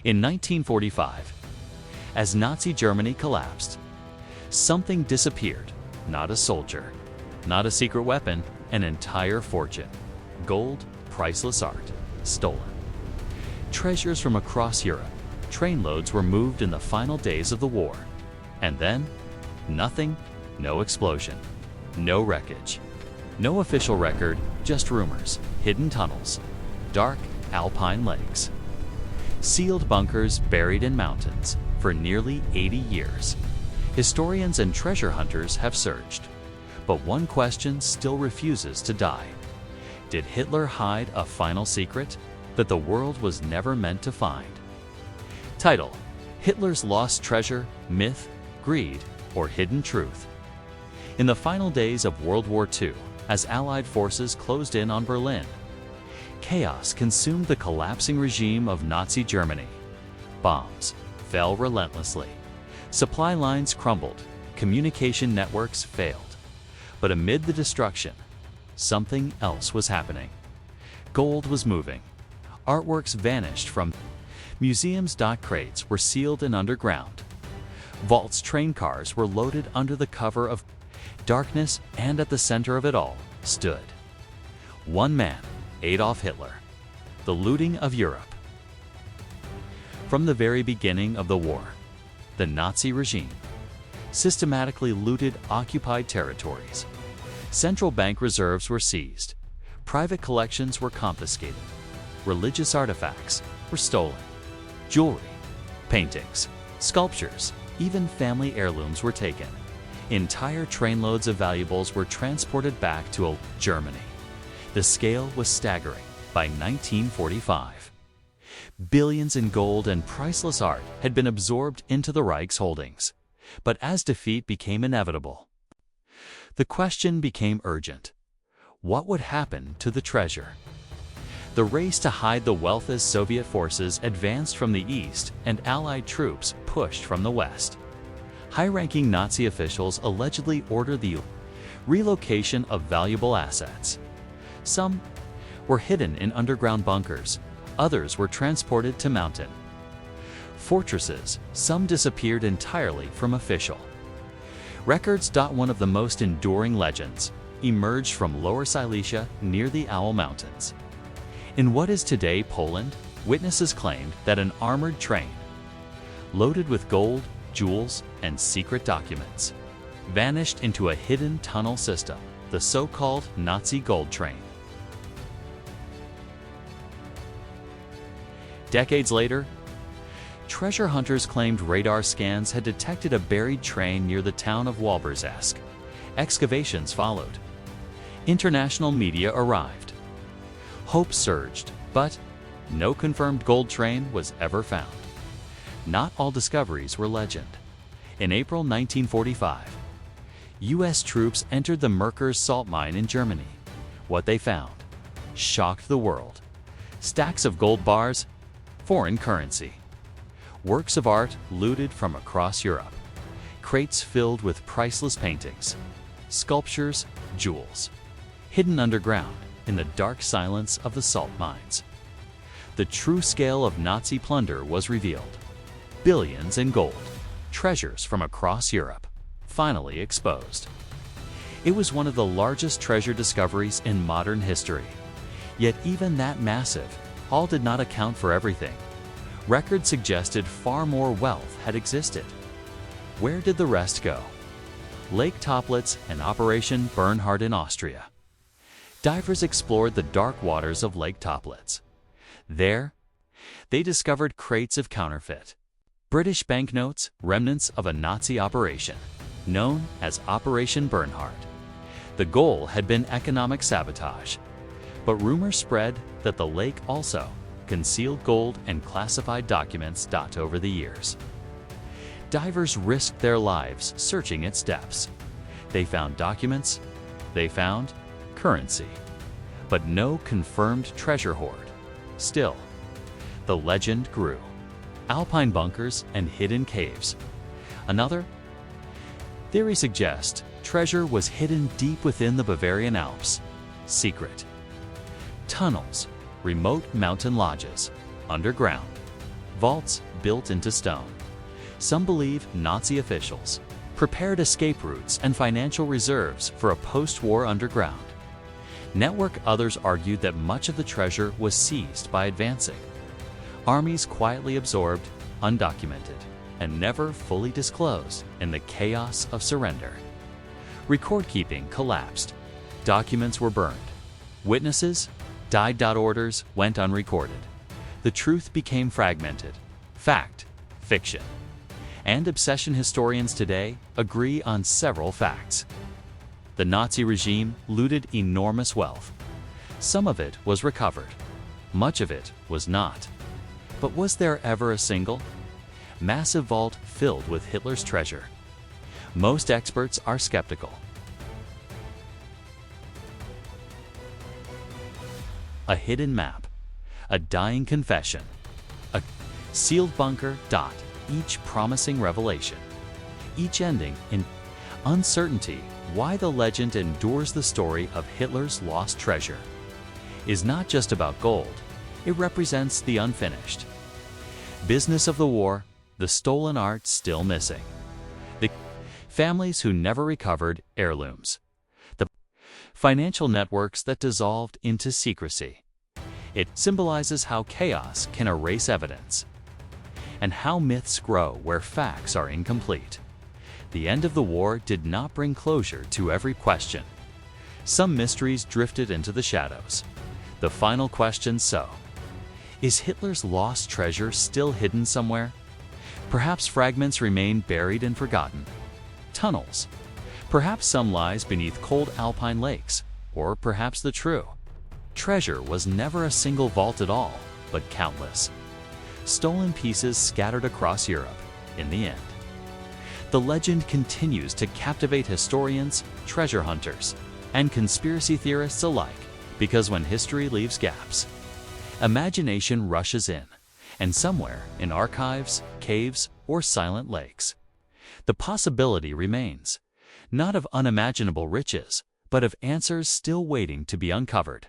In 1945, as Nazi Germany collapsed, something disappeared. Not a soldier, not a secret weapon, an entire fortune. Gold, priceless art, stolen. Treasures from across Europe. Trainloads were moved in the final days of the war. And then, nothing, no explosion, no wreckage. No official record, just rumors, hidden tunnels, dark alpine lakes. Sealed bunkers buried in mountains for nearly 80 years. Historians and treasure hunters have searched, but one question still refuses to die. Did Hitler hide a final secret that the world was never meant to find? Title: Hitler's Lost Treasure, Myth, Greed, or Hidden Truth. In the final days of World War II, as Allied forces closed in on Berlin, chaos consumed the collapsing regime of Nazi Germany. Bombs fell relentlessly. Supply lines crumbled. Communication networks failed. But amid the destruction, something else was happening. Gold was moving. Artworks vanished from museums. Crates were sealed and underground. Vaults. Train cars were loaded under the cover of darkness, and at the center of it all stood one man, Adolf Hitler. The looting of Europe. From the very beginning of the war, the Nazi regime systematically looted occupied territories. Central bank reserves were seized. Private collections were confiscated. Religious artifacts were stolen. Jewelry, paintings, sculptures, even family heirlooms were taken. Entire trainloads of valuables were transported back to Germany. The scale was staggering. By 1945, billions in gold and priceless art had been absorbed into the Reich's holdings. But as defeat became inevitable, the question became urgent. What would happen to the treasure? The race to hide the wealth as Soviet forces advanced from the east and Allied troops pushed from the west. High-ranking Nazi officials allegedly ordered the relocation of valuable assets. Some were hidden in underground bunkers, others were transported to mountain fortresses, some disappeared entirely from official records. One of the most enduring legends emerged from Lower Silesia near the Owl Mountains. In what is today Poland, witnesses claimed that an armored train, loaded with gold, jewels, and secret documents, vanished into a hidden tunnel system, the so-called Nazi gold train. Decades later, treasure hunters claimed radar scans had detected a buried train near the town of Walberzesk. Excavations followed. International media arrived. Hope surged, but no confirmed gold train was ever found. Not all discoveries were legend. In April 1945, U.S. troops entered the Merkers salt mine in Germany. What they found shocked the world. Stacks of gold bars, foreign currency. Works of art looted from across Europe. Crates filled with priceless paintings, sculptures, jewels, hidden underground in the dark silence of the salt mines. The true scale of Nazi plunder was revealed. Billions in gold, treasures from across Europe, finally exposed. It was one of the largest treasure discoveries in modern history. Yet even that massive haul did not account for everything. Records suggested far more wealth had existed. Where did the rest go? Lake Toplitz and Operation Bernhard in Austria. Divers explored the dark waters of Lake Toplitz. There, they discovered crates of counterfeit British banknotes, remnants of a Nazi operation, known as Operation Bernhard. The goal had been economic sabotage, but rumors spread that the lake also concealed gold and classified documents. Over the years, divers risked their lives searching its depths. They found documents, they found currency, but no confirmed treasure hoard. Still, the legend grew. Alpine bunkers and hidden caves. Another theory suggests treasure was hidden deep within the Bavarian Alps. Secret tunnels, remote mountain lodges, underground vaults built into stone. Some believe Nazi officials prepared escape routes and financial reserves for a post-war underground network. Others argued that much of the treasure was seized by advancing armies, quietly absorbed, undocumented, and never fully disclosed in the chaos of surrender. Record-keeping collapsed. Documents were burned. Witnesses died. Orders went unrecorded. The truth became fragmented. Fact, fiction. And obsession historians today agree on several facts. The Nazi regime looted enormous wealth. Some of it was recovered. Much of it was not. But was there ever a single massive vault filled with Hitler's treasure? Most experts are skeptical. A hidden map, a dying confession, a sealed bunker. Each promising revelation, each ending in uncertainty. Why the legend endures. The story of Hitler's lost treasure is not just about gold. It represents the unfinished business of the war, the stolen art still missing, the families who never recovered heirlooms, the financial networks that dissolved into secrecy. It symbolizes how chaos can erase evidence and how myths grow where facts are incomplete. The end of the war did not bring closure to every question. Some mysteries drifted into the shadows. The final question: so, is Hitler's lost treasure still hidden somewhere? Perhaps fragments remain buried and forgotten. Tunnels. Perhaps some lies beneath cold alpine lakes. Or perhaps the true treasure was never a single vault at all, but countless stolen pieces scattered across Europe. In the end, the legend continues to captivate historians, treasure hunters, and conspiracy theorists alike, because when history leaves gaps, imagination rushes in, and somewhere in archives, caves, or silent lakes, the possibility remains, not of unimaginable riches, but of answers still waiting to be uncovered.